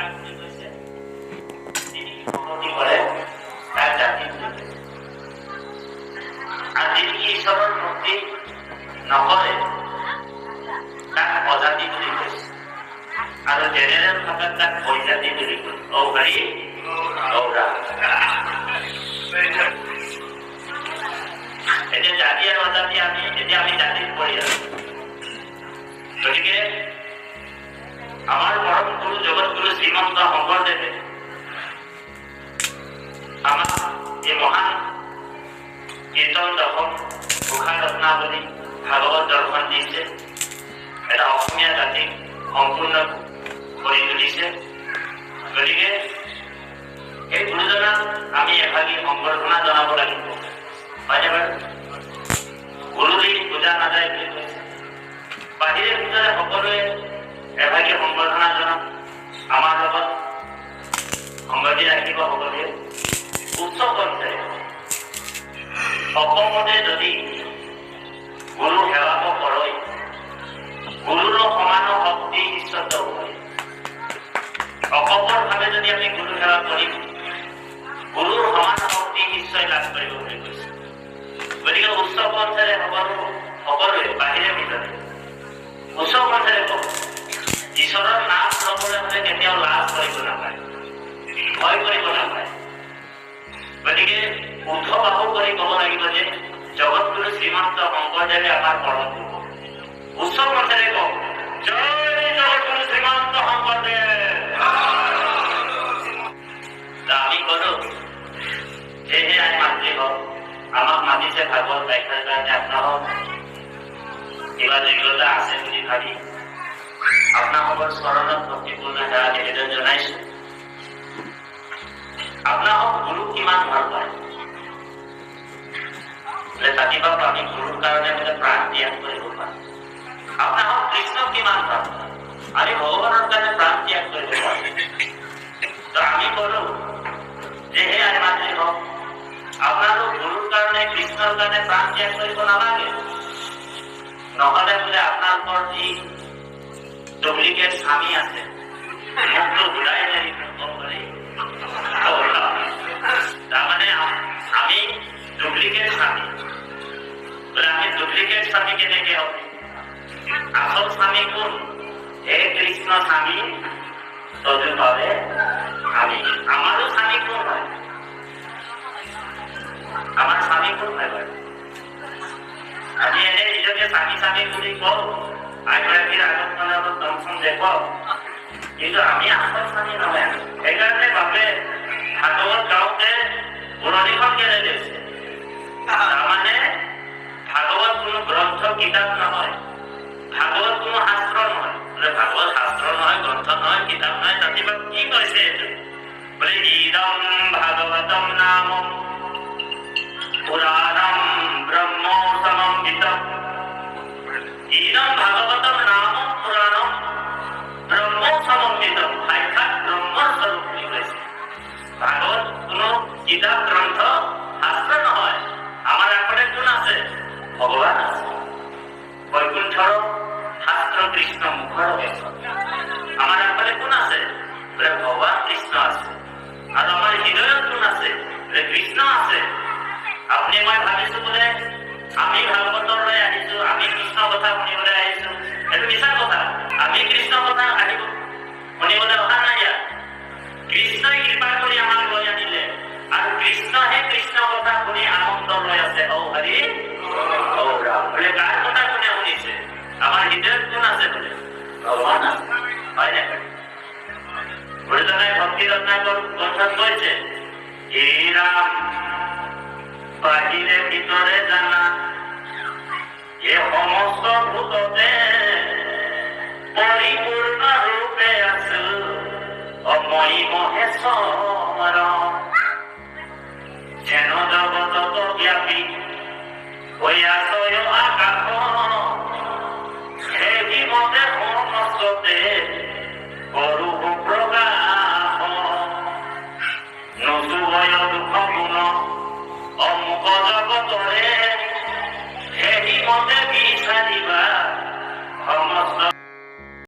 কাকুতি কৈছে তিনি ভক্তি কৰে তাক জাতি আৰ যিনি ঈশ্বৰেৰ ভক্তি নকৰে তাক অজাতি বুলি কৈছে আৰু জেনেৰেল ভাষাত তাক বৈজাতি বুলি কৈছে ঔঘাৰী ঔৰা এতিয়া জাতি আৰু অজাতি আমি জাতিত পৰি আছো গতিকে আমাৰ পৰম গুৰু জগতগুৰু শ্ৰীমন্ত শংকৰদেৱে আমাক এই মহান কীৰ্তন দশম ঘোষা ৰত্নাৱলী ভাগৱত দৰ্শন দিছে এটা অসমীয়া জাতিক সম্পূৰ্ণ কৰি তুলিছে গতিকে এই গুৰুজনাক আমি এভাগী সম্বৰ্ধনা জনাব লাগিব হয়নে বাৰু গুৰুলি পূজা নাযায় বুলি কৈছে বাহিৰে ভিতৰে সকলোৱে এভাগী সম্বৰ্ধনা জনাম আমাৰ লগত সংগতি ৰাখিব সকলোৱে উচ্চ কণ্ঠেৰে অসমতে যদি গুৰু সেৱাক কৰয় গুৰুৰ সমান শক্তি ঈশ্বৰ হয় অকপৰভাৱে যদি আমি গুৰু সেৱা কৰিম গুৰুৰ সমান শক্তি নিশ্চয় লাভ কৰিব বুলি কৈছে গতিকে উচ্চ কণ্ঠেৰে সকলোৱে বাহিৰে ভিতৰে উচ্চ কণ্ঠেৰে কওক ঈশ্বৰৰ নাম ল'বলৈ হ'লে কেতিয়াও লাভ কৰিব নাপায় ভয় কৰিব নাপায় গতিকে উদ্ধবাহু কৰি ক'ব লাগিব যে জগতগুৰু শ্ৰীমন্ত শংকৰদেৱে আমাৰ পৰম গুৰু উচ্চ কণ্ঠেৰে কওক জয় জগতগুৰু শ্ৰীমন্ত শংকৰদেৱ আমি কলো সেয়েহে আমি মাতৃ হওক আমাক মাতিছে ভাগৱত ব্যাখ্যাৰ কাৰণে আপোনালোক কিবা যোগ্যতা আছে বুলি ভাবি আপোনালোকৰ চৰণত ভক্তিপূৰ্ণ সেৱা নিবেদন জনাইছো আপোনালোক গুৰুক কিমান ভাল পায় ৰাতিপুৱা আমি গুৰুৰ কাৰণে বোলে প্ৰাণ ত্যাগ কৰিব পাৰোঁ আপোনালোক কৃষ্ণক কিমান ভাল পায় আমি ভগৱানৰ কাৰণে প্ৰাণ ত্যাগ কৰিব পাৰোঁ তো আমি কলো যে হে আই মাতৃ হওক আপোনালোক গুৰুৰ কাৰণে কৃষ্ণৰ কাৰণে প্ৰাণ ত্যাগ কৰিব নালাগে নহ'লে বোলে আপোনালোকৰ যি ডুপ্লিকেট স্বামী আছে মুখটো ঘূৰাই মেলি তাৰমানে আমি ডুপ্লিকেট স্বামী বোলে আমি ডুপ্লিকেট স্বামী কেনেকে হ'ব আসল স্বামী কোন হে কৃষ্ণ স্বামী তদু পাবে আমি আমাৰো স্বামী কোন হয় আমাৰ স্বামী কোন হয় বাৰু আমি এনে নিজকে স্বামী স্বামী বুলি কওঁ এগৰাকীৰ আগত মানে অলপ দমচম দেখুৱাও কিন্তু আমি আসল স্বামী নহয় সেইকাৰণে বাপে ভাগৱত গাওঁতে পুৰণিখন কেনে দিছে তাৰমানে ভাগৱত কোনো গ্ৰন্থ কিতাপ নহয় ভাগৱত কোনো শাস্ত্ৰ নহয় বোলে ভাগৱত শাস্ত্ৰ নহয় গ্ৰন্থ নহয় কিতাপ নহয় ৰাতিপুৱা কি কৈছে এইটো বোলে ইদম ভাগৱতম নাম পুৰাণম ব্ৰহ্ম সমন্বিতম ইদম ভাগৱতম নাম পুৰাণম ব্ৰহ্ম সমন্বিতম সাক্ষাৎ ব্ৰহ্মৰ স্বৰূপ বুলি কৈছে ভাগৱত কোনো কিতাপ গ্ৰন্থ শাস্ত্ৰ নহয় আমাৰ আগতে কোন আছে ভগৱান আছে বৈকুণ্ঠৰ শাস্ত্ৰ কৃষ্ণ মুখৰ আমাৰ আগতে কোন আছে বোলে ভগৱান কৃষ্ণ আছে আৰু আমাৰ হৃদয়ত কোন আছে বোলে কৃষ্ণ আছে আপুনি মই ভাবিছো বোলে আমি ভাগৱতলৈ আহিছো আমি কৃষ্ণ কথা শুনিবলৈ আহিছো এইটো মিছা কথা আমি কৃষ্ণ কথা আহিব শুনিবলৈ অহা নাই ইয়াত কৃষ্ণই কৃপা কৰি আমাক লৈ আনিলে আৰু কৃষ্ণহে কৃষ্ণ কথা শুনি আনন্দ লৈ আছে ঔ হৰি ঔ ৰাম বোলে কাৰ কথা কোনে শুনিছে আমাৰ হৃদয়ত কোন আছে বোলে ভগৱান আছে হয় নে গুৰুজনাই ভক্তি ৰত্নাকৰ গ্ৰন্থত কৈছে হে ৰাম বাহিৰে ভিতৰে জানা এই সমস্ত ভূততে পৰিপূৰ্ণ ৰূপে আছো অময়ী মহেশ্বৰ